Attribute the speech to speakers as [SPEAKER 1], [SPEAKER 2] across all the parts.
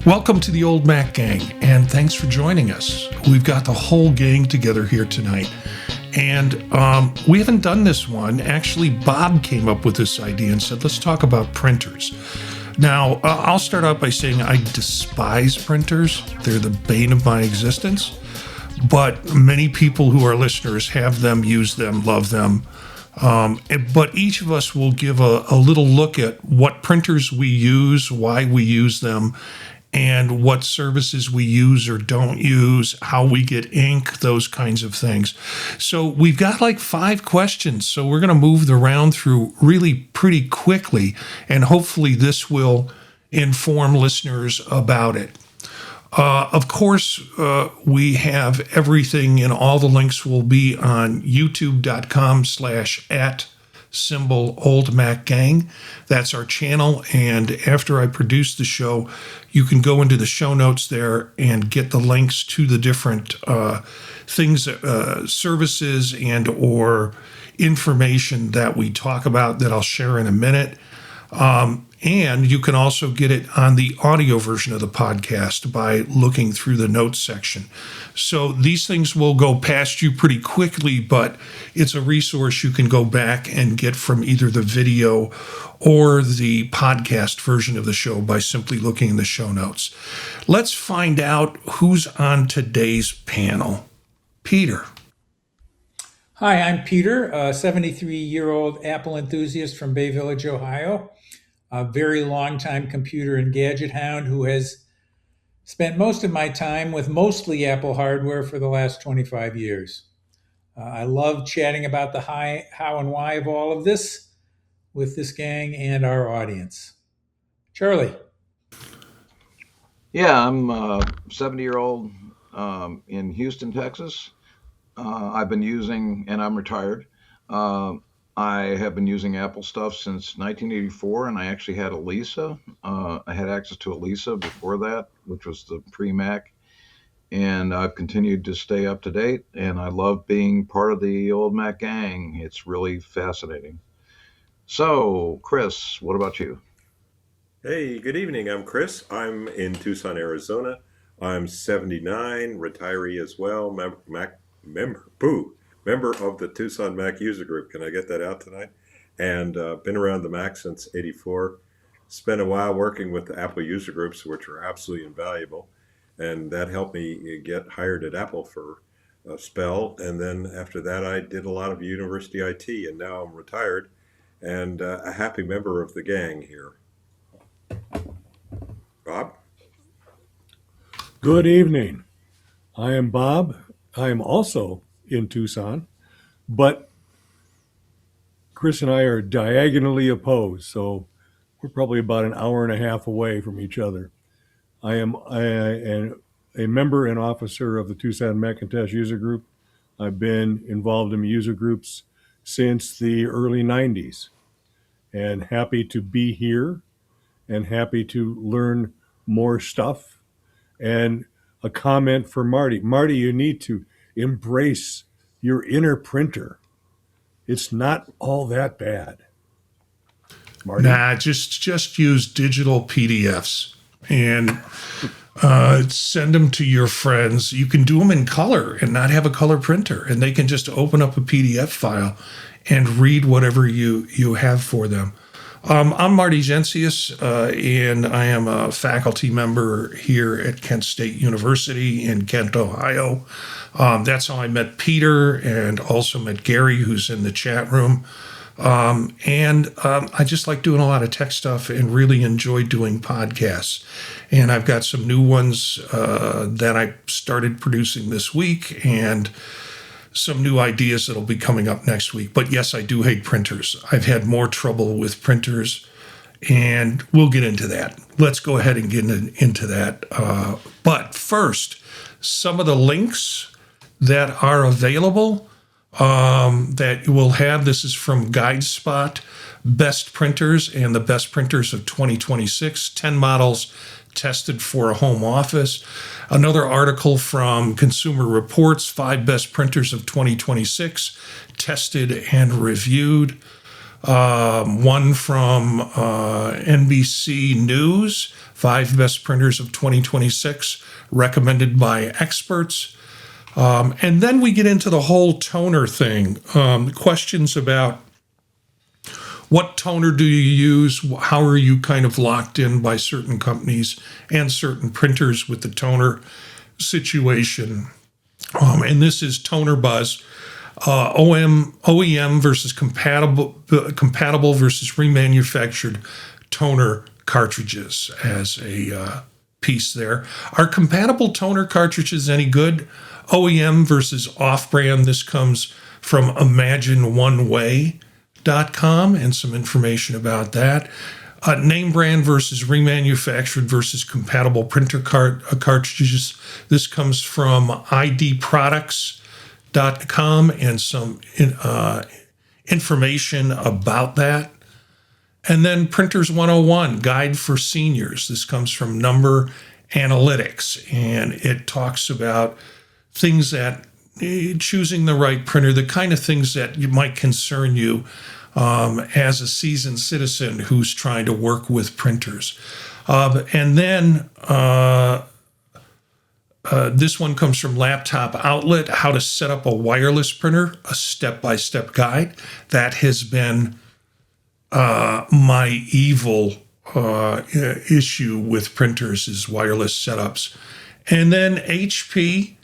[SPEAKER 1] Welcome to the Old Mac Gang, and thanks for joining us. We've got the whole gang together here tonight, and we haven't done this one. Actually, Bob came up with this idea and said, let's talk about printers. Now, I'll start out by saying I despise printers. They're the bane of my existence, but many people who are listeners have them, use them, love them. But each of us will give a little look at what printers we use, why we use them, and what services we use or don't use, how we get ink, those kinds of things. So we've got like 5 questions. So we're going to move the round through really pretty quickly, and hopefully this will inform listeners about it. Of course, we have everything, and all the links will be on youtube.com/@oldmacgang. That's our channel. And after I produce the show, you can go into the show notes there and get the links to the different things, services and or information that we talk about that I'll share in a minute. And you can also get it on the audio version of the podcast by looking through the notes section. So these things will go past you pretty quickly, but it's a resource you can go back and get from either the video or the podcast version of the show by simply looking in the show notes. Let's find out who's on today's panel. Peter.
[SPEAKER 2] Hi, I'm Peter, a 73-year-old Apple enthusiast from Bay Village, Ohio. A very long-time computer and gadget hound who has spent most of my time with mostly Apple hardware for the last 25 years. I love chatting about the how, and why of all of this with this gang and our audience. Charlie.
[SPEAKER 3] Yeah, I'm a 70-year-old in Houston, Texas. I've been using, and I'm retired, I have been using Apple stuff since 1984, and I actually had a Lisa. I had access to a Lisa before that, which was the pre-Mac, and I've continued to stay up to date, and I love being part of the Old Mac gang. It's really fascinating. So, Chris, what about you?
[SPEAKER 4] Hey, good evening. I'm Chris. I'm in Tucson, Arizona. I'm 79, retiree as well, member of the Tucson Mac user group. Can I get that out tonight? And been around the Mac since '84. Spent a while working with the Apple user groups, which are absolutely invaluable. And that helped me get hired at Apple for a spell. And then after that, I did a lot of university IT, and now I'm retired and a happy member of the gang here. Bob?
[SPEAKER 5] Good evening. I am Bob. I am also in Tucson, but Chris and I are diagonally opposed, so we're probably about an hour and a half away from each other. I am a member and officer of the Tucson Macintosh user group. I've been involved in user groups since the early 90s, and happy to be here and happy to learn more stuff. And a comment for Marty. Marty, you need to embrace your inner printer. It's not all that bad. Marty?
[SPEAKER 1] Nah, just use digital PDFs and send them to your friends. You can do them in color and not have a color printer, and they can just open up a PDF file and read whatever you have for them. I'm Marty Gencius, and I am a faculty member here at Kent State University in Kent, Ohio. That's how I met Peter and also met Gary, who's in the chat room. I just like doing a lot of tech stuff and really enjoy doing podcasts. And I've got some new ones that I started producing this week, and some new ideas that'll be coming up next week. But yes, I do hate printers. I've had more trouble with printers, and we'll get into that. Let's go ahead and get into that. But first, some of the links that are available that you will have. This is from Guidespot, Best Printers and the Best Printers of 2026, 10 models tested for a home office. Another article from Consumer Reports, 5 best printers of 2026, tested and reviewed. one from NBC News, 5 best printers of 2026, recommended by experts. And then we get into the whole toner thing, questions about what toner do you use? How are you kind of locked in by certain companies and certain printers with the toner situation? And this is Toner Buzz, OEM versus compatible versus remanufactured toner cartridges as a piece there. Are compatible toner cartridges any good? OEM versus off-brand. This comes from imageOne and some information about that. Name brand versus remanufactured versus compatible printer cartridges. This comes from idproducts.com and some information about that. And then Printers 101, Guide for Seniors. This comes from Number Analytics, and it talks about things that choosing the right printer, the kind of things that might concern you as a seasoned citizen who's trying to work with printers. And then this one comes from Laptop Outlet, How to Set Up a Wireless Printer, a step-by-step guide. That has been my evil issue with printers is wireless setups. And then HP,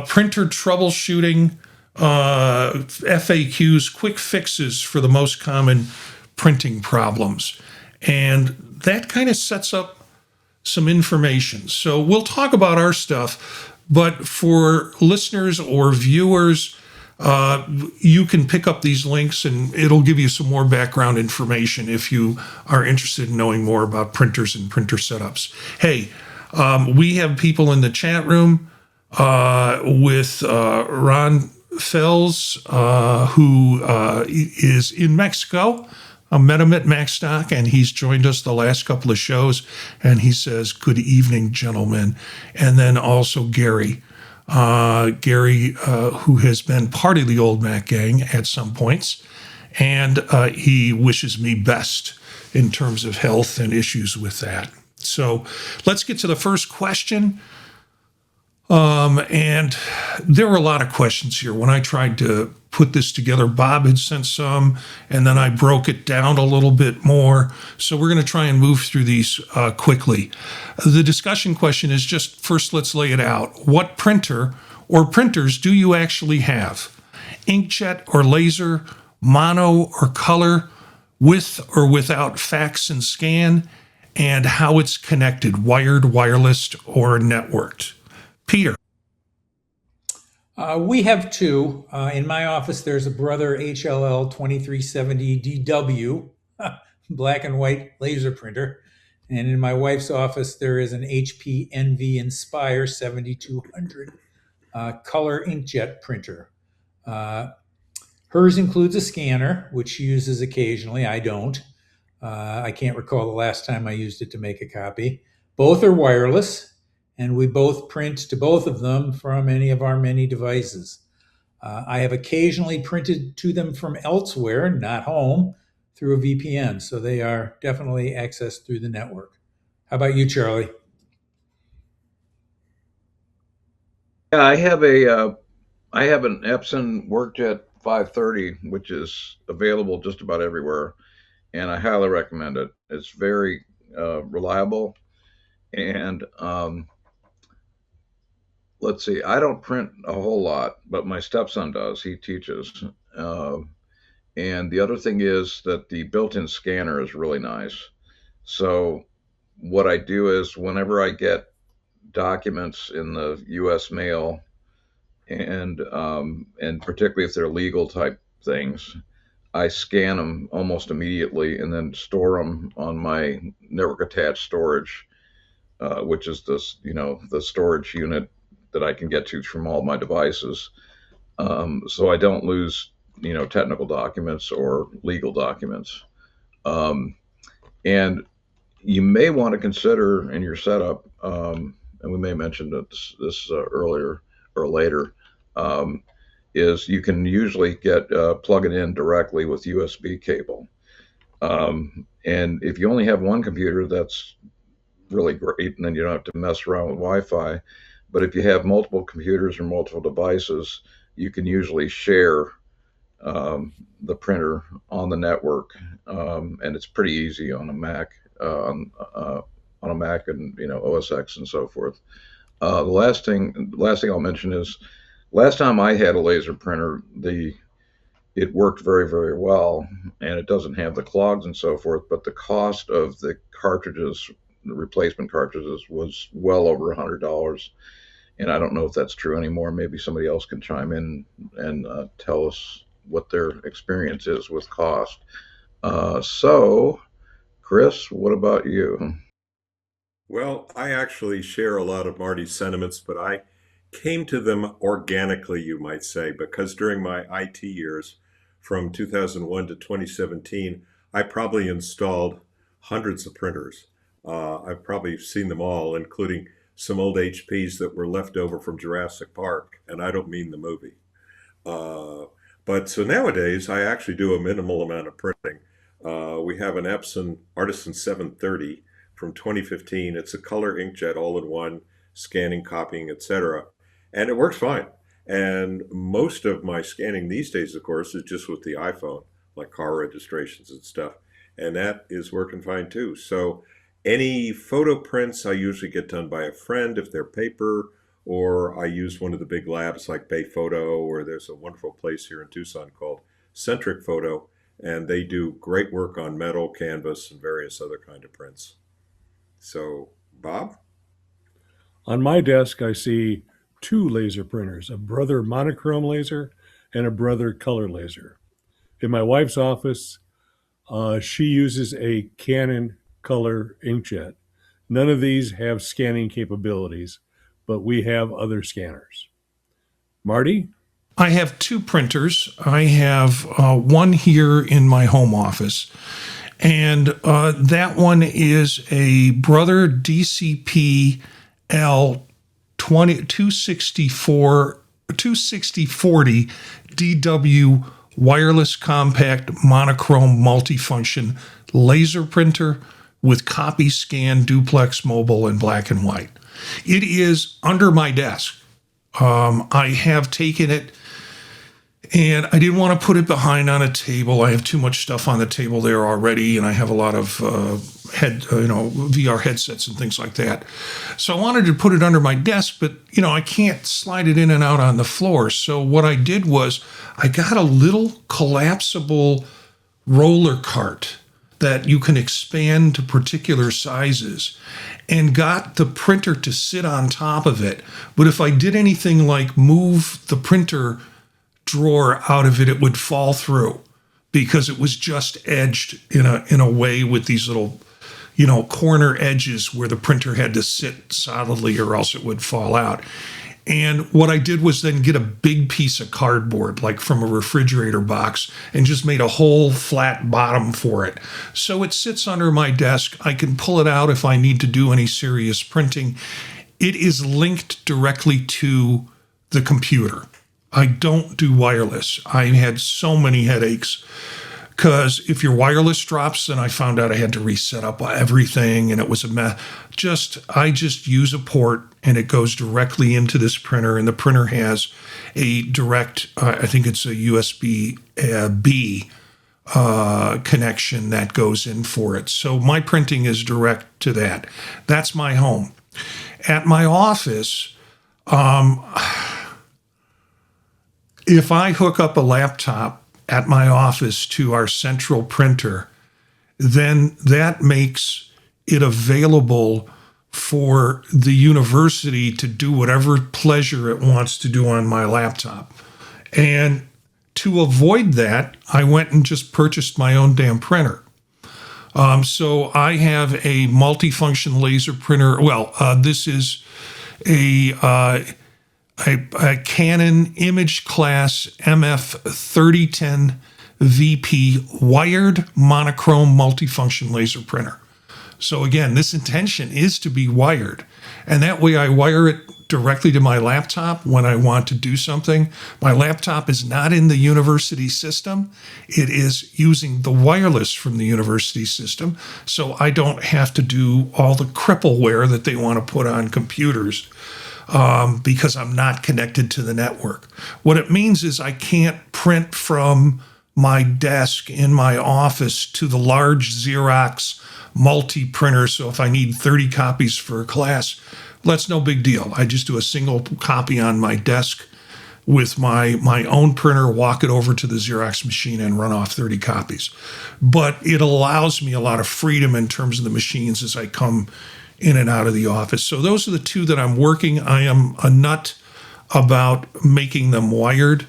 [SPEAKER 1] printer troubleshooting, FAQs, quick fixes for the most common printing problems. And that kind of sets up some information. So we'll talk about our stuff, but for listeners or viewers, you can pick up these links and it'll give you some more background information if you are interested in knowing more about printers and printer setups. Hey, we have people in the chat room with Ron Fells, who is in Mexico. I met him at MacStock, and he's joined us the last couple of shows, and he says, "Good evening, gentlemen." And then also Gary, who has been part of the Old Mac gang at some points, and he wishes me best in terms of health and issues with that. So let's get to the first question. And there were a lot of questions here. When I tried to put this together, Bob had sent some, and then I broke it down a little bit more. So we're going to try and move through these quickly. The discussion question is just, first, let's lay it out. What printer or printers do you actually have? Inkjet or laser, mono or color, with or without fax and scan, and how it's connected, wired, wireless, or networked. Peter.
[SPEAKER 2] We have two. In my office, there's a Brother HLL 2370 DW, black and white laser printer. And in my wife's office, there is an HP NV Inspire 7200 color inkjet printer. Hers includes a scanner, which she uses occasionally. I don't. I can't recall the last time I used it to make a copy. Both are wireless, and we both print to both of them from any of our many devices. I have occasionally printed to them from elsewhere, not home, through a VPN, so they are definitely accessed through the network. How about you, Charlie?
[SPEAKER 3] Yeah, I have an Epson WorkJet 530, which is available just about everywhere, and I highly recommend it. It's very reliable, and let's see, I don't print a whole lot, but my stepson does. He teaches. And the other thing is that the built-in scanner is really nice. So what I do is whenever I get documents in the U.S. mail, and particularly if they're legal type things, I scan them almost immediately and then store them on my network attached storage, which is this, the storage unit that I can get to from all my devices. So I don't lose, technical documents or legal documents. And you may want to consider in your setup, and we may mention this earlier or later, is you can usually get plug it in directly with USB cable. And if you only have one computer, that's really great, and then you don't have to mess around with Wi-Fi. But if you have multiple computers or multiple devices, you can usually share the printer on the network, and it's pretty easy on a Mac, on a Mac, and OS X and so forth. The last thing I'll mention is, last time I had a laser printer, it worked very, very well, and it doesn't have the clogs and so forth. But the cost of the cartridges, the replacement cartridges, was well over $100. And I don't know if that's true anymore. Maybe somebody else can chime in and tell us what their experience is with cost. So, Chris, what about you?
[SPEAKER 4] Well, I actually share a lot of Marty's sentiments, but I came to them organically, you might say, because during my IT years from 2001 to 2017, I probably installed hundreds of printers. I've probably seen them all, including some old HPs that were left over from Jurassic Park, and I don't mean the movie. But so nowadays, I actually do a minimal amount of printing. We have an Epson Artisan 730 from 2015. It's a color inkjet all-in-one, scanning, copying, etc. And it works fine. And most of my scanning these days, of course, is just with the iPhone, like car registrations and stuff. And that is working fine too. So any photo prints I usually get done by a friend if they're paper, or I use one of the big labs like Bay Photo, or there's a wonderful place here in Tucson called Centric Photo, and they do great work on metal, canvas, and various other kind of prints. So, Bob?
[SPEAKER 5] On my desk, I see two laser printers, a Brother monochrome laser and a Brother color laser. In my wife's office, she uses a Canon color inkjet. None of these have scanning capabilities, but we have other scanners. Marty?
[SPEAKER 1] I have two printers. I have one here in my home office, and that one is a Brother DCP L 26040 DW wireless compact monochrome multifunction laser printer with copy scan, duplex mobile, and black and white. It is under my desk. I have taken it, and I didn't want to put it behind on a table. I have too much stuff on the table there already, and I have a lot of VR headsets and things like that. So I wanted to put it under my desk, but I can't slide it in and out on the floor. So what I did was I got a little collapsible roller cart that you can expand to particular sizes, and got the printer to sit on top of it. But if I did anything like move the printer drawer out of it, it would fall through because it was just edged in a way with these little, corner edges where the printer had to sit solidly or else it would fall out. And what I did was then get a big piece of cardboard, like from a refrigerator box, and just made a whole flat bottom for it. So it sits under my desk. I can pull it out if I need to do any serious printing. It is linked directly to the computer. I don't do wireless. I had so many headaches because if your wireless drops, then I found out I had to reset up everything, and it was a mess. I just use a port, and it goes directly into this printer, and the printer has a direct, I think it's a USB B connection that goes in for it. So my printing is direct to that. That's my home. At my office, if I hook up a laptop at my office to our central printer, then that makes it available for the university to do whatever pleasure it wants to do on my laptop. And to avoid that, I went and just purchased my own damn printer. So I have a multifunction laser printer. Well, this is a Canon Image Class MF 3010 VP wired monochrome multifunction laser printer. So again, this intention is to be wired. And that way I wire it directly to my laptop when I want to do something. My laptop is not in the university system. It is using the wireless from the university system. So I don't have to do all the crippleware that they want to put on computers because I'm not connected to the network. What it means is I can't print from my desk in my office to the large Xerox multi-printer. So if I need 30 copies for a class, that's no big deal. I just do a single copy on my desk with my own printer, walk it over to the Xerox machine and run off 30 copies. But it allows me a lot of freedom in terms of the machines as I come in and out of the office. So those are the two that I'm working. I am a nut about making them wired.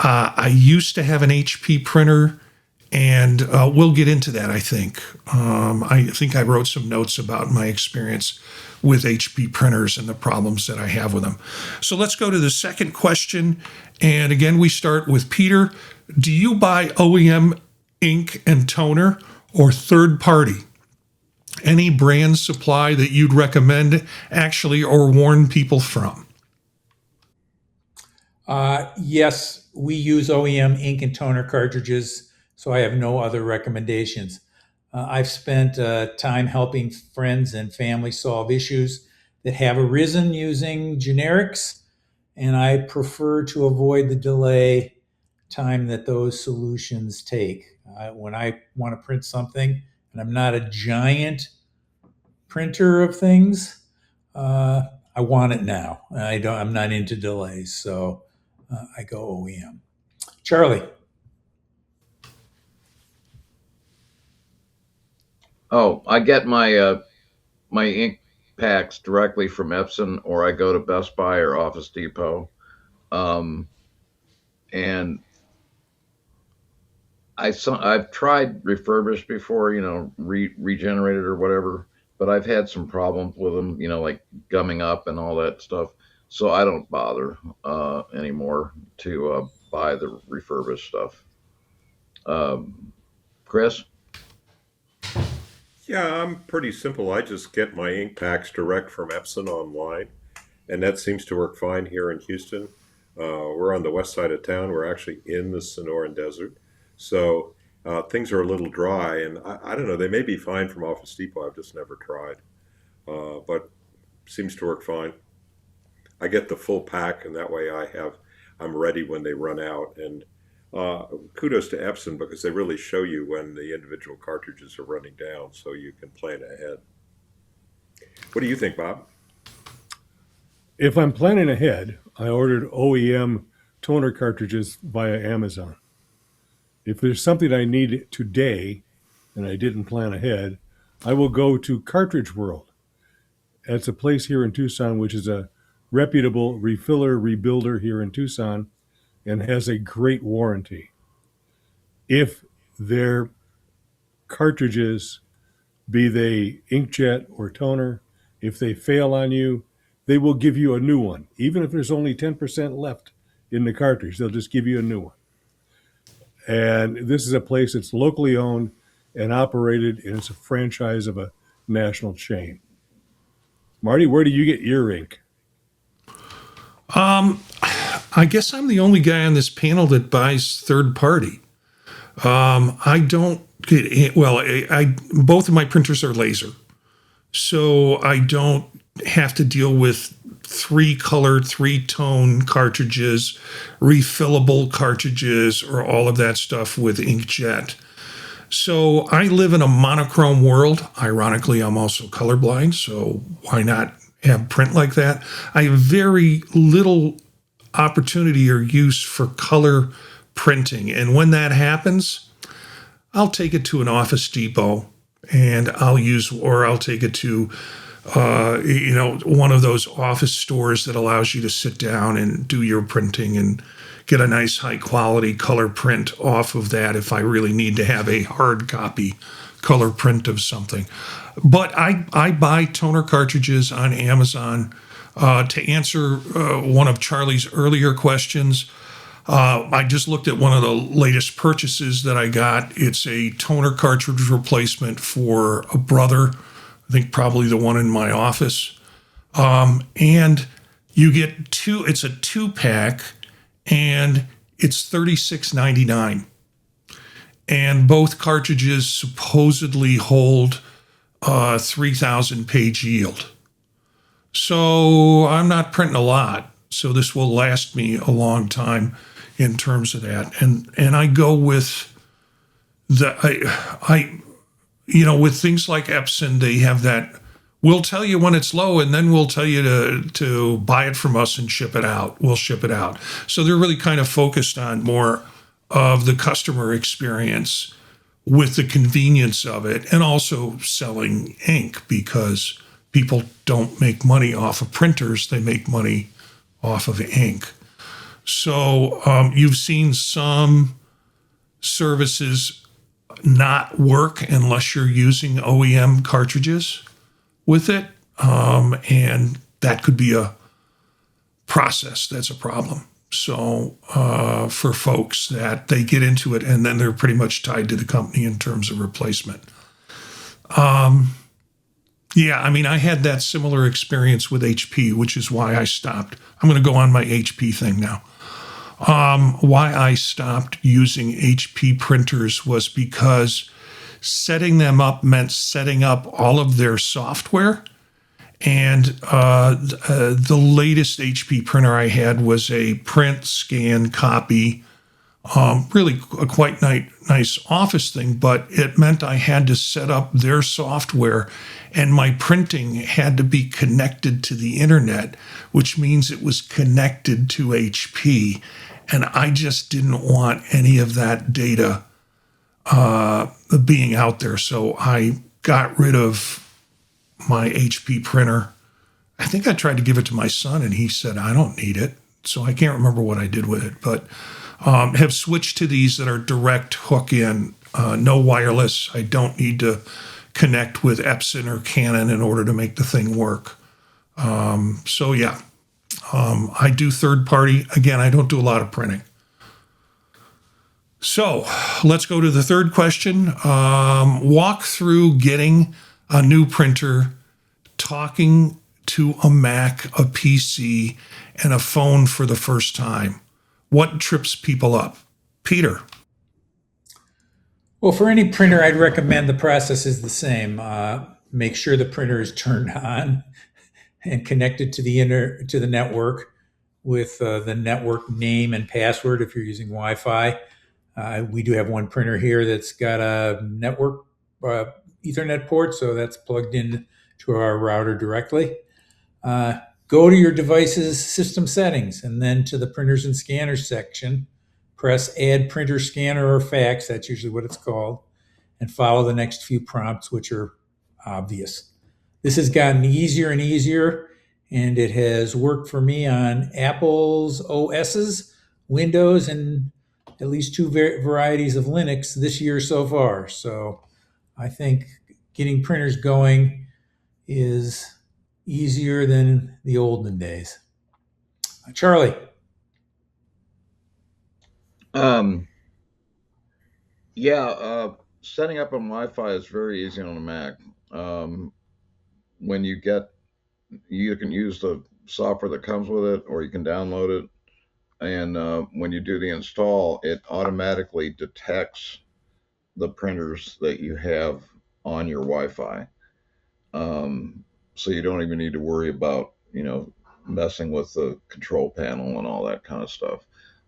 [SPEAKER 1] I used to have an HP printer, and we'll get into that, I think. I think I wrote some notes about my experience with HP printers and the problems that I have with them. So let's go to the second question. And again, we start with Peter. Do you buy OEM ink and toner or third party? Any brand supply that you'd recommend actually or warn people from?
[SPEAKER 2] Yes, we use OEM ink and toner cartridges, so I have no other recommendations. I've spent time helping friends and family solve issues that have arisen using generics, and I prefer to avoid the delay time that those solutions take. When I want to print something, and I'm not a giant printer of things, I want it now. I'm not into delays, so I go OEM. Charlie.
[SPEAKER 3] Oh, I get my ink packs directly from Epson, or I go to Best Buy or Office Depot. And I've tried refurbished before, regenerated or whatever, but I've had some problems with them, like gumming up and all that stuff. So I don't bother anymore to buy the refurbished stuff. Chris?
[SPEAKER 4] Yeah, I'm pretty simple. I just get my ink packs direct from Epson online, and that seems to work fine here in Houston. We're on the west side of town. We're actually in the Sonoran Desert. So things are a little dry, and I don't know, they may be fine from Office Depot. I've just never tried, but seems to work fine. I get the full pack, and that way I'm ready when they run out. And kudos to Epson because they really show you when the individual cartridges are running down, so you can plan ahead. What do you think, Bob?
[SPEAKER 5] If I'm planning ahead, I ordered OEM toner cartridges via Amazon. If there's something I need today and I didn't plan ahead, I will go to Cartridge World. It's a place here in Tucson which is a reputable refiller rebuilder here in Tucson and has a great warranty. If their cartridges, be they inkjet or toner, if they fail on you, they will give you a new one. Even if there's only 10% left in the cartridge, they'll just give you a new one. And this is a place that's locally owned and operated, and it's a franchise of a national chain. Marty, where do you get your ink?
[SPEAKER 1] I guess I'm the only guy on this panel that buys third party. I don't get, well, both of my printers are laser. So I don't have to deal with 3-color, 3-tone cartridges, refillable cartridges, or all of that stuff with inkjet. So I live in a monochrome world. Ironically, I'm also colorblind, so why not have print like that? I have very little opportunity or use for color printing. And when that happens, I'll take it to an Office Depot and I'll take it to one of those office stores that allows you to sit down and do your printing and get a nice high quality color print off of that if I really need to have a hard copy color print of something. But I buy toner cartridges on Amazon. To answer one of Charlie's earlier questions, I just looked at one of the latest purchases that I got. It's a toner cartridge replacement for a brother I think probably the one in my office. And you get two, it's a 2-pack, and it's $36.99. And both cartridges supposedly hold 3,000 page yield. So I'm not printing a lot. So this will last me a long time in terms of that. And I go with with things like Epson, they have that. We'll tell you when it's low, and then we'll tell you to buy it from us and ship it out. We'll ship it out. So they're really kind of focused on more of the customer experience with the convenience of it, and also selling ink, because people don't make money off of printers. They make money off of ink. So you've seen some services not work unless you're using OEM cartridges with it. And that could be a process that's a problem. So for folks that they get into it and then they're pretty much tied to the company in terms of replacement. Yeah, I mean, I had that similar experience with HP, which is why I stopped. I'm going to go on my HP thing now. Why I stopped using HP printers was because setting them up meant setting up all of their software. And the latest HP printer I had was a print, scan, copy, really a quite nice office thing, but it meant I had to set up their software, and my printing had to be connected to the internet, which means it was connected to HP. And I just didn't want any of that data being out there. So I got rid of my HP printer. I think I tried to give it to my son, and he said, I don't need it. So I can't remember what I did with it, but have switched to these that are direct hook in, no wireless. I don't need to connect with Epson or Canon in order to make the thing work. So yeah. I do third party. Again, I don't do a lot of printing. So let's go to the third question. Walk through getting a new printer, talking to a Mac, a PC, and a phone for the first time. What trips people up? Peter.
[SPEAKER 2] Well, for any printer, I'd recommend the process is the same. Make sure the printer is turned on and connected to the network with the network name and password if you're using Wi-Fi. We do have one printer here that's got a network Ethernet port, so that's plugged in to our router directly. Go to your device's system settings and then to the printers and scanners section. Press Add Printer, Scanner, or Fax, that's usually what it's called, and follow the next few prompts, which are obvious. This has gotten easier and easier, and it has worked for me on Apple's OSs, Windows, and at least two varieties of Linux this year so far. So I think getting printers going is easier than the olden days. Charlie.
[SPEAKER 3] Setting up on Wi-Fi is very easy on a Mac. When you can use the software that comes with it, or you can download it. And when you do the install, it automatically detects the printers that you have on your Wi-Fi. So you don't even need to worry about, messing with the control panel and all that kind of stuff.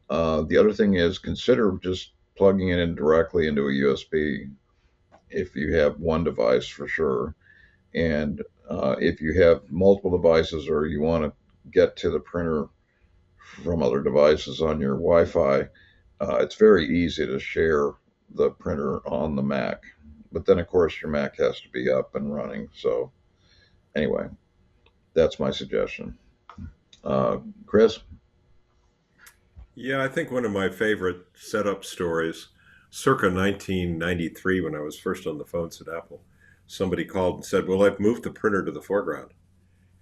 [SPEAKER 3] The other thing is, consider just plugging it in directly into a USB if you have one device, for sure. And if you have multiple devices, or you want to get to the printer from other devices on your Wi-Fi, it's very easy to share the printer on the Mac. But then, of course, your Mac has to be up and running. So anyway, that's my suggestion. Chris?
[SPEAKER 4] Yeah, I think one of my favorite setup stories, circa 1993, when I was first on the phones at Apple, somebody called and said, well, I've moved the printer to the foreground.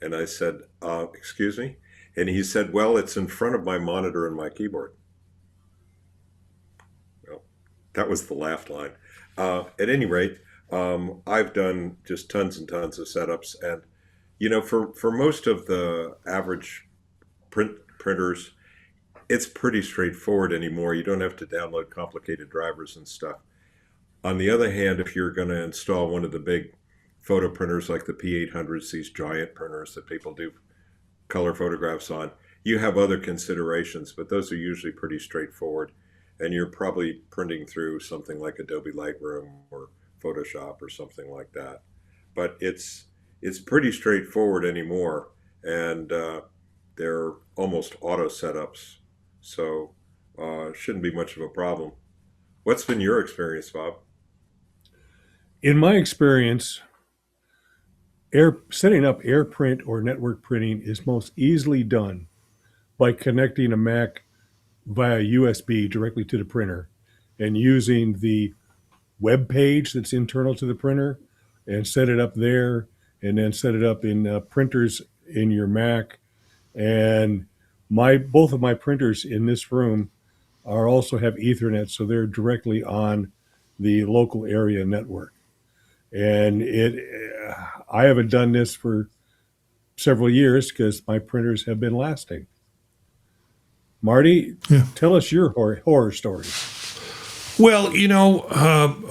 [SPEAKER 4] And I said, excuse me? And he said, well, it's in front of my monitor and my keyboard. Well, that was the laugh line. At any rate, I've done just tons and tons of setups, and for most of the average printers, it's pretty straightforward anymore. You don't have to download complicated drivers and stuff. On the other hand, if you're going to install one of the big photo printers like the P800s, these giant printers that people do color photographs on, you have other considerations, but those are usually pretty straightforward. And you're probably printing through something like Adobe Lightroom or Photoshop or something like that. But it's pretty straightforward anymore, and they're almost auto setups, so shouldn't be much of a problem. What's been your experience, Bob?
[SPEAKER 5] In my experience, setting up AirPrint or network printing is most easily done by connecting a Mac via USB directly to the printer and using the web page that's internal to the printer and set it up there, and then set it up in printers in your Mac. And both of my printers in this room are also have Ethernet, so they're directly on the local area network. And I haven't done this for several years because my printers have been lasting. Marty,
[SPEAKER 1] Yeah.
[SPEAKER 5] tell us your horror story.
[SPEAKER 1] Well,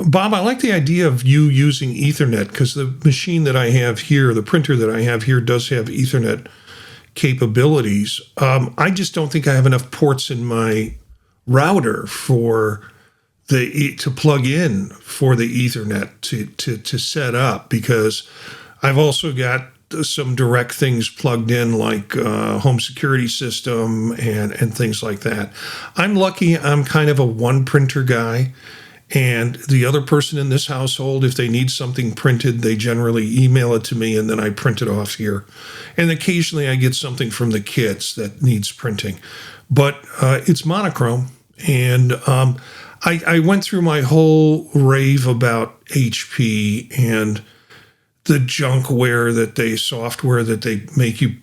[SPEAKER 1] Bob, I like the idea of you using Ethernet because the machine that I have here, the printer that I have here, does have Ethernet capabilities. I just don't think I have enough ports in my router for to plug in for the Ethernet to set up, because I've also got some direct things plugged in, like home security system and things like that. I'm lucky I'm kind of a one printer guy, and the other person in this household, if they need something printed, they generally email it to me and then I print it off here. And occasionally I get something from the kids that needs printing, but it's monochrome. And I went through my whole rave about HP and the junkware software that they make you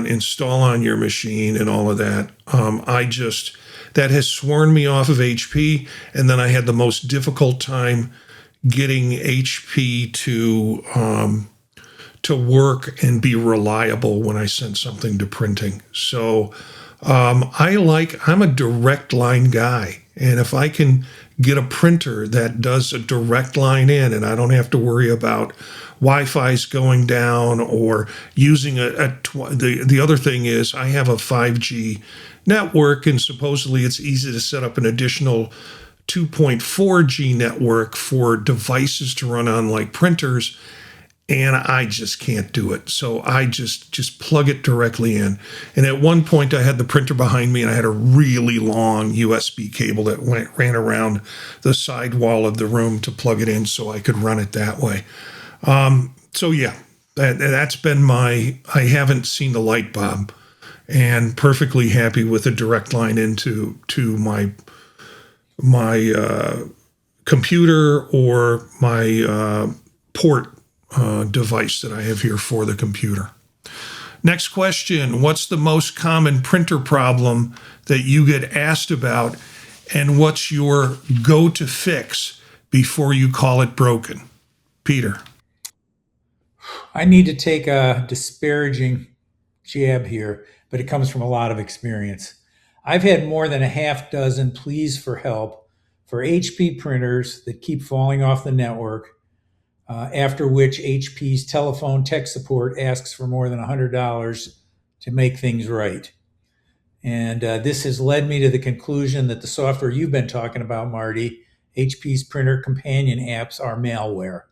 [SPEAKER 1] install on your machine and all of that. That has sworn me off of HP. And then I had the most difficult time getting HP to work and be reliable when I sent something to printing. So I'm a direct line guy. And if I can get a printer that does a direct line in, and I don't have to worry about Wi-Fi's going down or using the other thing is I have a 5G network, and supposedly it's easy to set up an additional 2.4G network for devices to run on, like printers. And I just can't do it. So I just plug it directly in. And at one point I had the printer behind me and I had a really long USB cable that ran around the side wall of the room to plug it in so I could run it that way. So yeah, that's been I haven't seen the light, Bob, and perfectly happy with a direct line into my computer or my port device that I have here for the computer. Next question. What's the most common printer problem that you get asked about, and what's your go-to fix before you call it broken? Peter.
[SPEAKER 2] I need to take a disparaging jab here, but it comes from a lot of experience. I've had more than a half dozen pleas for help for HP printers that keep falling off the network, after which HP's telephone tech support asks for more than $100 to make things right. And this has led me to the conclusion that the software you've been talking about, Marty, HP's printer companion apps, are malware.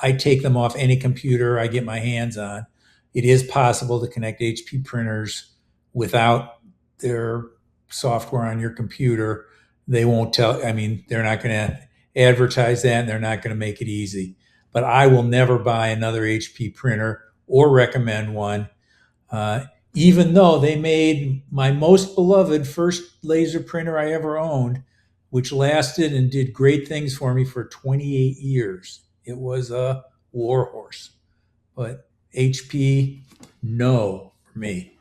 [SPEAKER 2] I take them off any computer I get my hands on. It is possible to connect HP printers without their software on your computer. They won't tell, they're not going to advertise that, and they're not going to make it easy. But I will never buy another HP printer or recommend one, even though they made my most beloved first laser printer I ever owned, which lasted and did great things for me for 28 years. It was a warhorse. But HP, no for me.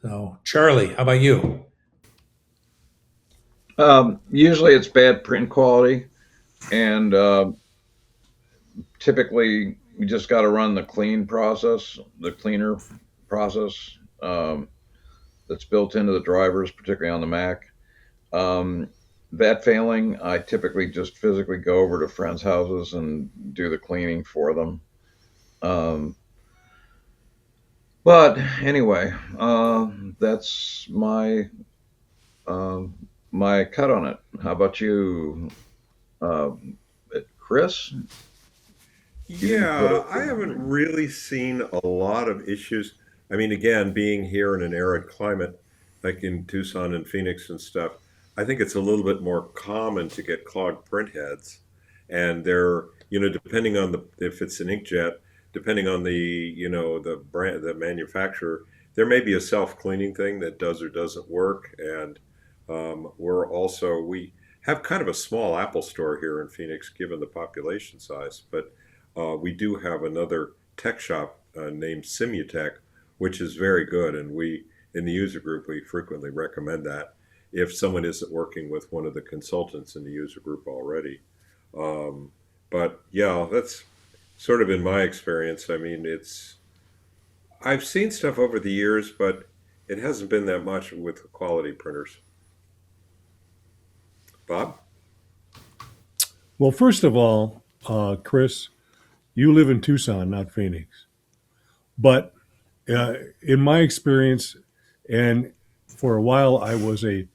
[SPEAKER 2] So, Charlie, how about you?
[SPEAKER 3] Usually it's bad print quality, and typically, you just got to run the cleaner process that's built into the drivers, particularly on the Mac. Um, that failing, I typically just physically go over to friends' houses and do the cleaning for them. Um, but anyway, that's uh, my cut on it. How about you, uh, Chris? You didn't put
[SPEAKER 4] Yeah,
[SPEAKER 3] it.
[SPEAKER 4] I haven't really seen a lot of issues. I mean, again, being here in an arid climate, like in Tucson and Phoenix and stuff, I think it's a little bit more common to get clogged print heads. And they're, depending on if it's an inkjet, depending on the brand, the manufacturer, there may be a self-cleaning thing that does or doesn't work. And we have kind of a small Apple store here in Phoenix, given the population size, but we do have another tech shop named Simutech, which is very good, and we in the user group we frequently recommend that if someone isn't working with one of the consultants in the user group already. Um, but yeah, that's sort of in my experience. I mean, I've seen stuff over the years, but it hasn't been that much with quality printers. Bob?
[SPEAKER 5] Well, first of all, Chris, you live in Tucson, not Phoenix. But in my experience, and for a while, I was a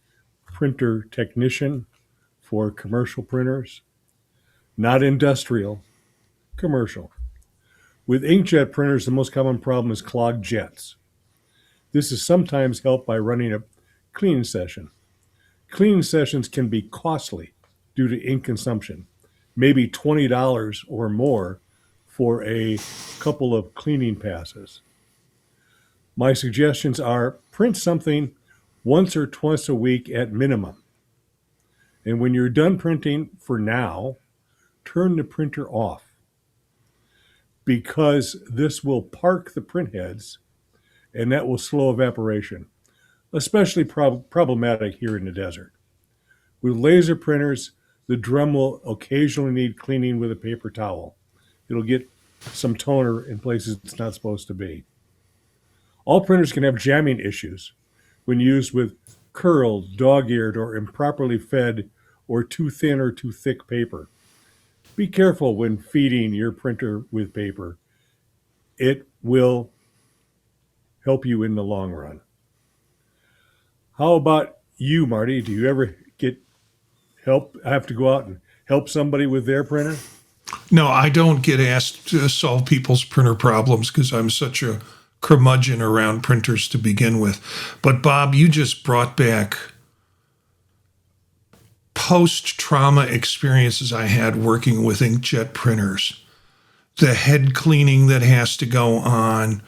[SPEAKER 5] printer technician for commercial printers, not industrial, commercial. With inkjet printers, the most common problem is clogged jets. This is sometimes helped by running a cleaning session. Cleaning sessions can be costly due to ink consumption, maybe $20 or more for a couple of cleaning passes. My suggestions are print something once or twice a week at minimum. And when you're done printing for now, turn the printer off because this will park the print heads and that will slow evaporation, especially problematic here in the desert. With laser printers, the drum will occasionally need cleaning with a paper towel. It'll get some toner in places it's not supposed to be. All printers can have jamming issues when used with curled, dog-eared, or improperly fed or too thin or too thick paper. Be careful when feeding your printer with paper. It will help you in the long run. How about you, Marty? Do you ever get help? Have to go out and help somebody with their printer?
[SPEAKER 1] No, I don't get asked to solve people's printer problems because I'm such a curmudgeon around printers to begin with. But Bob, you just brought back post-trauma experiences I had working with inkjet printers. The head cleaning that has to go on,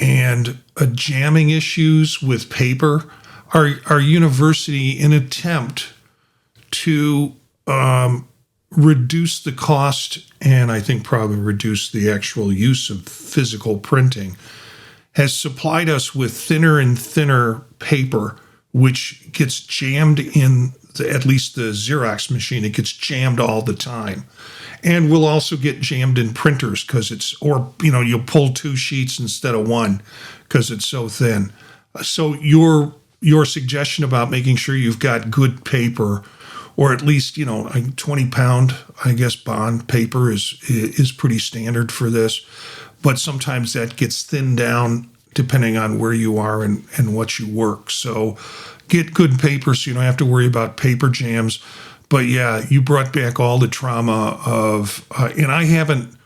[SPEAKER 1] and jamming issues with paper. Our university, in an attempt to reduce the cost and I think probably reduce the actual use of physical printing, has supplied us with thinner and thinner paper, which gets jammed in at least the Xerox machine. It gets jammed all the time. And will also get jammed in printers because you'll pull two sheets instead of one because it's so thin. So your suggestion about making sure you've got good paper, or at least 20-pound, I guess, bond paper is pretty standard for this, but sometimes that gets thinned down depending on where you are and what you work. So get good paper so you don't have to worry about paper jams. But yeah, you brought back all the trauma of, and I haven't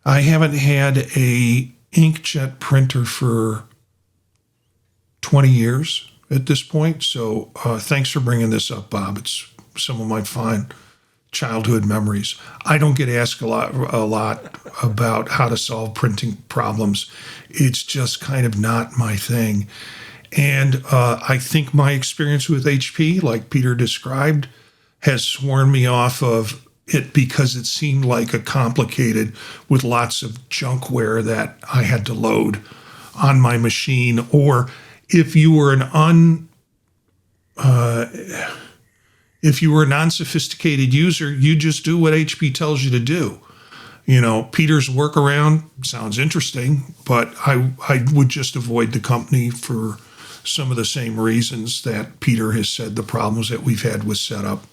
[SPEAKER 1] had a inkjet printer for 20 years at this point. So thanks for bringing this up, Bob. It's some of my fine childhood memories. I don't get asked a lot about how to solve printing problems. It's just kind of not my thing. And I think my experience with HP, like Peter described, has sworn me off of it because it seemed like a complicated with lots of junkware that I had to load on my machine. Or if you were if you were a non-sophisticated user, you just do what HP tells you to do. Peter's workaround sounds interesting, but I would just avoid the company for some of the same reasons that Peter has said, the problems that we've had with setup.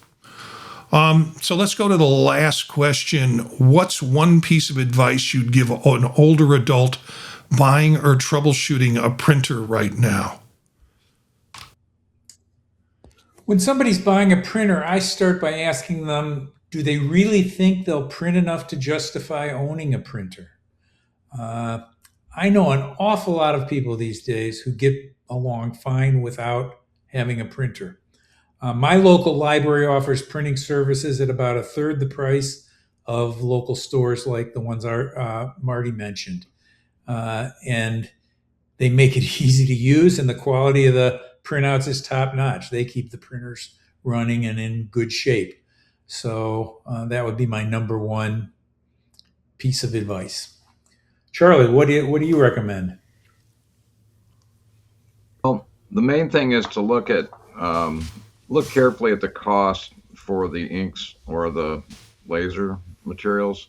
[SPEAKER 1] So let's go to the last question. What's one piece of advice you'd give an older adult buying or troubleshooting a printer right now?
[SPEAKER 2] When somebody's buying a printer, I start by asking them, do they really think they'll print enough to justify owning a printer? I know an awful lot of people these days who get along fine without having a printer. My local library offers printing services at about a third the price of local stores like the ones Marty mentioned. And they make it easy to use, and the quality of the printouts is top notch. They keep the printers running and in good shape. So that would be my number one piece of advice. Charlie, what do you recommend?
[SPEAKER 3] Well, the main thing is to look carefully at the cost for the inks or the laser materials,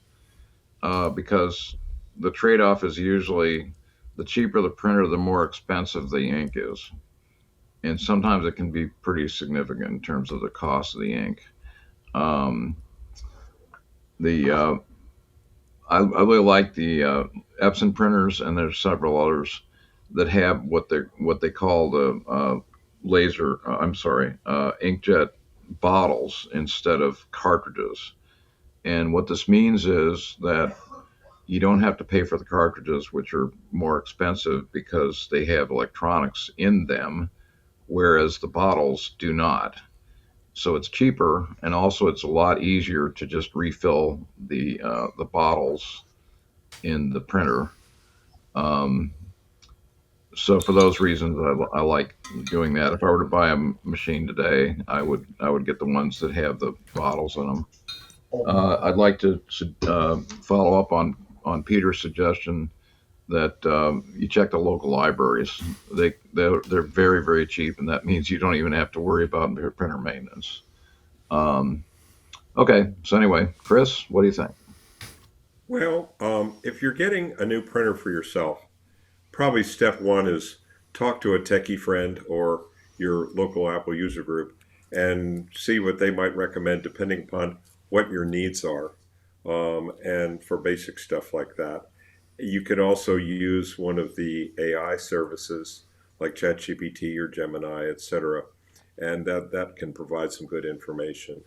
[SPEAKER 3] because the trade-off is usually the cheaper the printer, the more expensive the ink is. And sometimes it can be pretty significant in terms of the cost of the ink. I really like the Epson printers, and there's several others that have what they call the inkjet bottles instead of cartridges. And what this means is that you don't have to pay for the cartridges, which are more expensive because they have electronics in them, whereas the bottles do not. So it's cheaper, and also it's a lot easier to just refill the bottles in the printer. So for those reasons, I like doing that. If I were to buy a machine today, I would get the ones that have the bottles in them. I'd like to follow up on Peter's suggestion that you check the local libraries. They're very, very cheap, and that means you don't even have to worry about printer maintenance. Okay, so anyway, Chris, what do you think?
[SPEAKER 4] Well, if you're getting a new printer for yourself, probably step one is talk to a techie friend or your local Apple user group and see what they might recommend depending upon what your needs are, and for basic stuff like that. You could also use one of the AI services like ChatGPT or Gemini, etc., and that can provide some good information.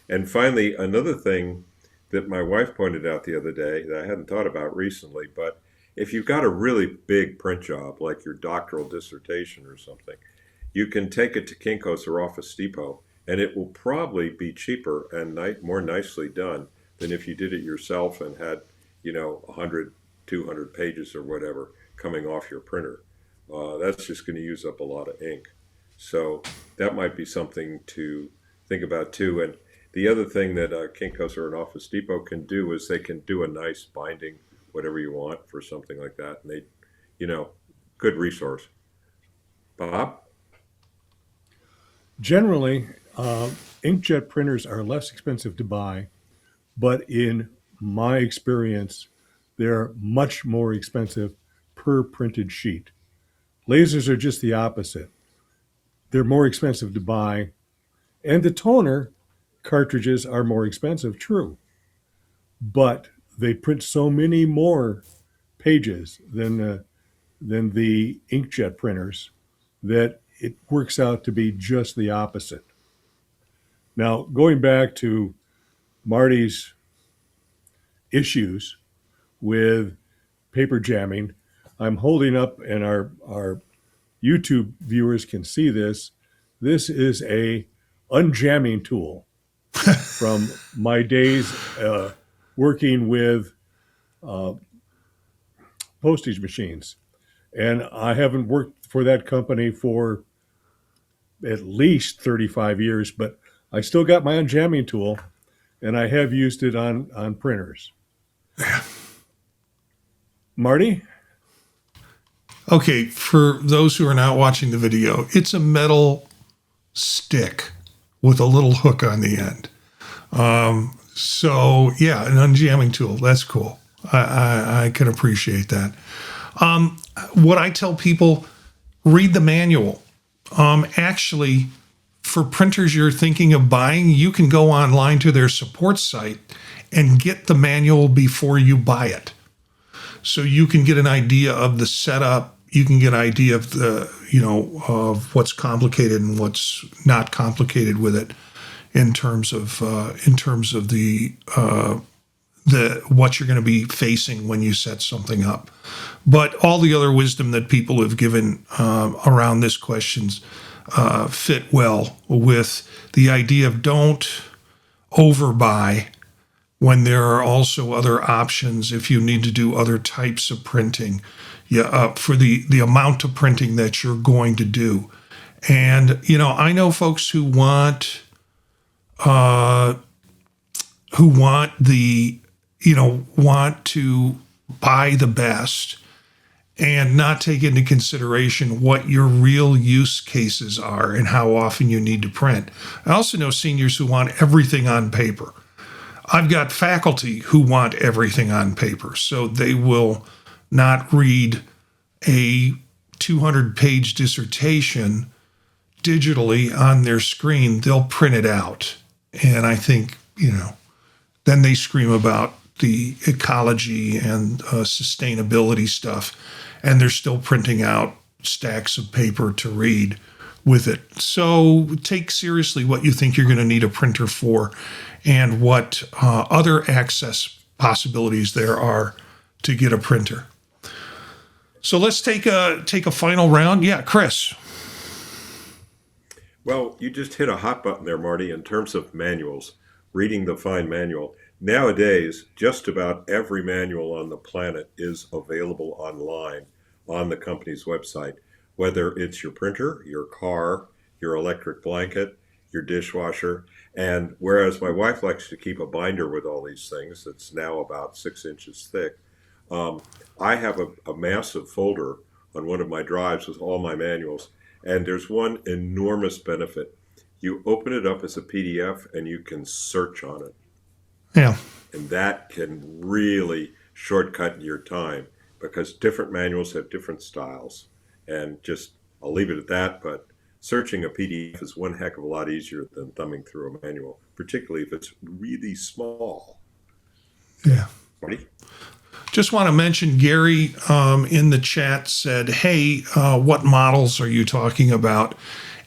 [SPEAKER 4] And finally, another thing that my wife pointed out the other day that I hadn't thought about recently, but if you've got a really big print job, like your doctoral dissertation or something, you can take it to Kinko's or Office Depot, and it will probably be cheaper and more nicely done than if you did it yourself and had, 100, 200 pages or whatever coming off your printer. That's just going to use up a lot of ink. So that might be something to think about too. And the other thing that Kinko's or an Office Depot can do is they can do a nice binding, whatever you want for something like that. And they, good resource. Bob?
[SPEAKER 5] Generally, inkjet printers are less expensive to buy, but in my experience, they're much more expensive per printed sheet. Lasers are just the opposite. They're more expensive to buy, and the toner cartridges are more expensive, true, but they print so many more pages than the inkjet printers that it works out to be just the opposite. Now, going back to Marty's issues with paper jamming, I'm holding up, and our YouTube viewers can see this. This is a unjamming tool from my days working with postage machines. And I haven't worked for that company for at least 35 years, but I still got my unjamming tool, and I have used it on printers. Marty?
[SPEAKER 1] Okay, for those who are not watching the video, it's a metal stick with a little hook on the end. So yeah, an unjamming tool. That's cool. I can appreciate that. What I tell people, read the manual. Actually, for printers you're thinking of buying, you can go online to their support site and get the manual before you buy it. So you can get an idea of the setup. You can get an idea of of what's complicated and what's not complicated with it in terms of the what you're going to be facing when you set something up. But all the other wisdom that people have given around this questions fit well with the idea of don't overbuy when there are also other options if you need to do other types of printing, for the amount of printing that you're going to do. And I know folks who want to buy the best and not take into consideration what your real use cases are and how often you need to print. I also know seniors who want everything on paper. I've got faculty who want everything on paper, so they will not read a 200-page dissertation digitally on their screen. They'll print it out. And I think, then they scream about the ecology and sustainability stuff, and they're still printing out stacks of paper to read with it. So take seriously what you think you're going to need a printer for and what other access possibilities there are to get a printer. So let's take a final round. Yeah, Chris.
[SPEAKER 4] Well, you just hit a hot button there, Marty, in terms of manuals, reading the fine manual. Nowadays, just about every manual on the planet is available online on the company's website, whether it's your printer, your car, your electric blanket, your dishwasher. And whereas my wife likes to keep a binder with all these things that's now about 6 inches thick, I have a massive folder on one of my drives with all my manuals. And there's one enormous benefit. You open it up as a PDF and you can search on it.
[SPEAKER 1] Yeah.
[SPEAKER 4] And that can really shortcut your time because different manuals have different styles. And I'll leave it at that. But searching a PDF is one heck of a lot easier than thumbing through a manual, particularly if it's really small.
[SPEAKER 1] Yeah.
[SPEAKER 4] Marty?
[SPEAKER 1] Just want to mention Gary in the chat said, hey, what models are you talking about?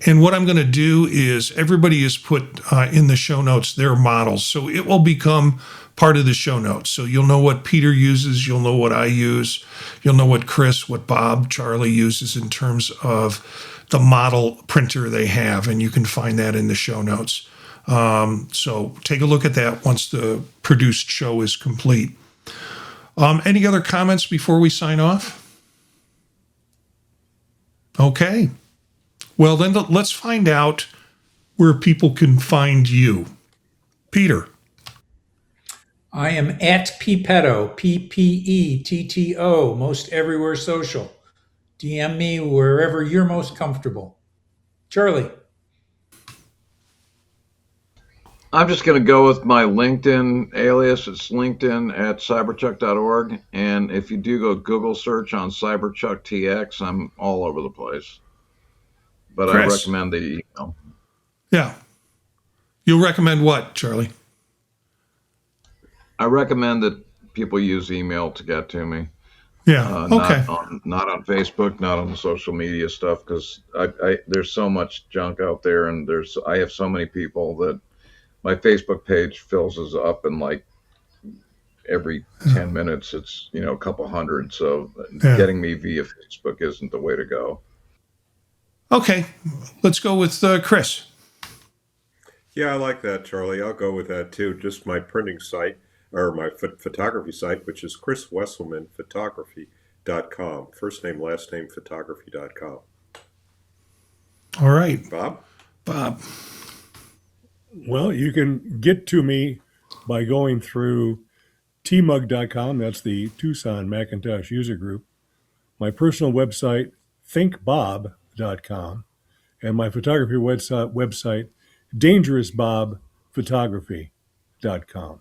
[SPEAKER 1] And what I'm going to do is everybody has put in the show notes their models. So it will become part of the show notes. So you'll know what Peter uses. You'll know what I use. You'll know what Chris, what Bob, Charlie uses in terms of the model printer they have. And you can find that in the show notes. So take a look at that once the produced show is complete. Any other comments before we sign off? Okay. Well, then let's find out where people can find you. Peter.
[SPEAKER 2] I am at Ppetto, Ppetto, most everywhere social. DM me wherever you're most comfortable. Charlie.
[SPEAKER 3] I'm just going to go with my LinkedIn alias. It's LinkedIn at cyberchuck.org. And if you do go Google search on Cyberchuck TX, I'm all over the place. But Chris. I recommend the email.
[SPEAKER 1] Yeah. You'll recommend what, Charlie?
[SPEAKER 3] I recommend that people use email to get to me.
[SPEAKER 1] Yeah. Okay.
[SPEAKER 3] Not on Facebook, not on the social media stuff, because there's so much junk out there, and I have so many people that my Facebook page fills us up in like every 10 minutes. It's, a couple hundred. So getting me via Facebook isn't the way to go.
[SPEAKER 1] Okay. Let's go with Chris.
[SPEAKER 4] Yeah, I like that, Charlie. I'll go with that too. Just my printing site or my photography site, which is chriswesselmanphotography.com. First name, last name, photography.com.
[SPEAKER 1] All right.
[SPEAKER 4] Bob?
[SPEAKER 5] Well, you can get to me by going through tmug.com. That's the Tucson Macintosh User Group. My personal website, thinkbob.com. And my photography website, Dangerous Bob Photography. gmail.com.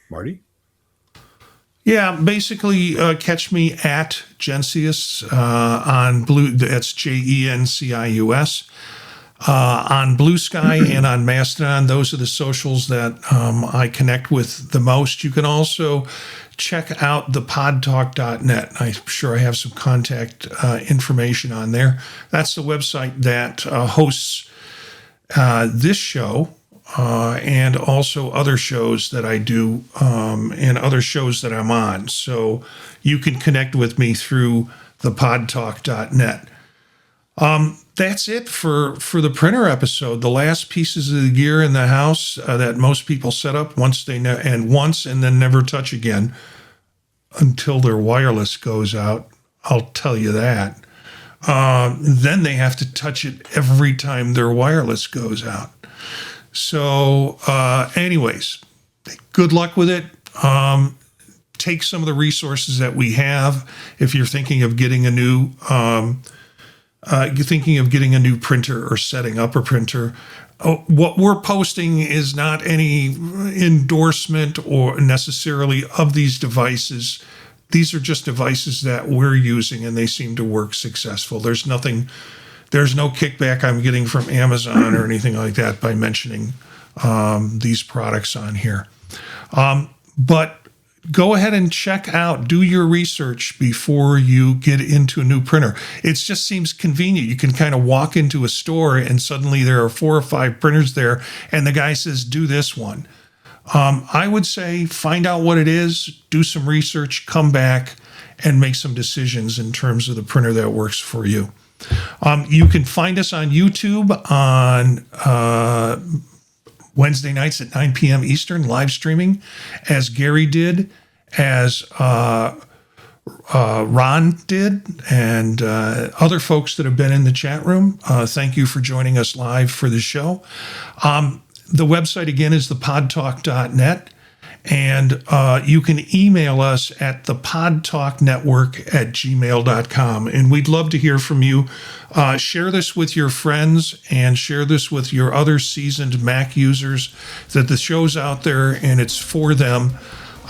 [SPEAKER 5] Marty?
[SPEAKER 1] Yeah, basically catch me at Gencius on Blue. That's Jencius on Blue Sky and on Mastodon. Those are the socials that I connect with the most. You can also check out thepodtalk.net. I'm sure I have some contact information on there. That's the website that hosts this show. And also other shows that I do and other shows that I'm on. So you can connect with me through thepodtalk.net. That's it for the printer episode. The last pieces of the gear in the house that most people set up once and then never touch again until their wireless goes out. I'll tell you that. Then they have to touch it every time their wireless goes out. So anyways, good luck with it. Take some of the resources that we have. If you're thinking of getting a new printer or setting up a printer, what we're posting is not any endorsement or necessarily of these devices. These are just devices that we're using and they seem to work successful. There's no kickback I'm getting from Amazon or anything like that by mentioning these products on here. But go ahead and do your research before you get into a new printer. It just seems convenient. You can kind of walk into a store and suddenly there are 4 or 5 printers there and the guy says, do this one. I would say find out what it is, do some research, come back and make some decisions in terms of the printer that works for you. You can find us on YouTube on Wednesday nights at 9 p.m. Eastern, live streaming, as Gary did, as Ron did, and other folks that have been in the chat room. Thank you for joining us live for the show. The website, again, is thepodtalk.net. And you can email us at thepodtalknetwork@gmail.com. And we'd love to hear from you. Share this with your friends and share this with your other seasoned Mac users, that the show's out there and it's for them.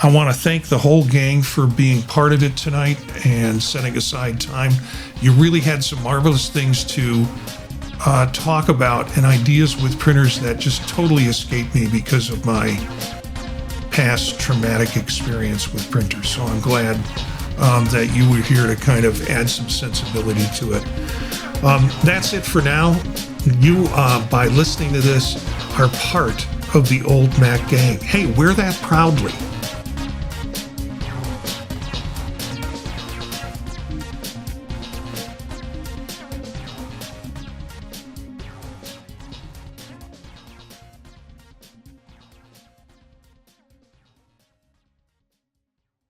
[SPEAKER 1] I want to thank the whole gang for being part of it tonight and setting aside time. You really had some marvelous things to talk about and ideas with printers that just totally escaped me because of my past traumatic experience with printers. So I'm glad that you were here to kind of add some sensibility to it. That's it for now. You, by listening to this, are part of the old Mac gang. Hey, wear that proudly.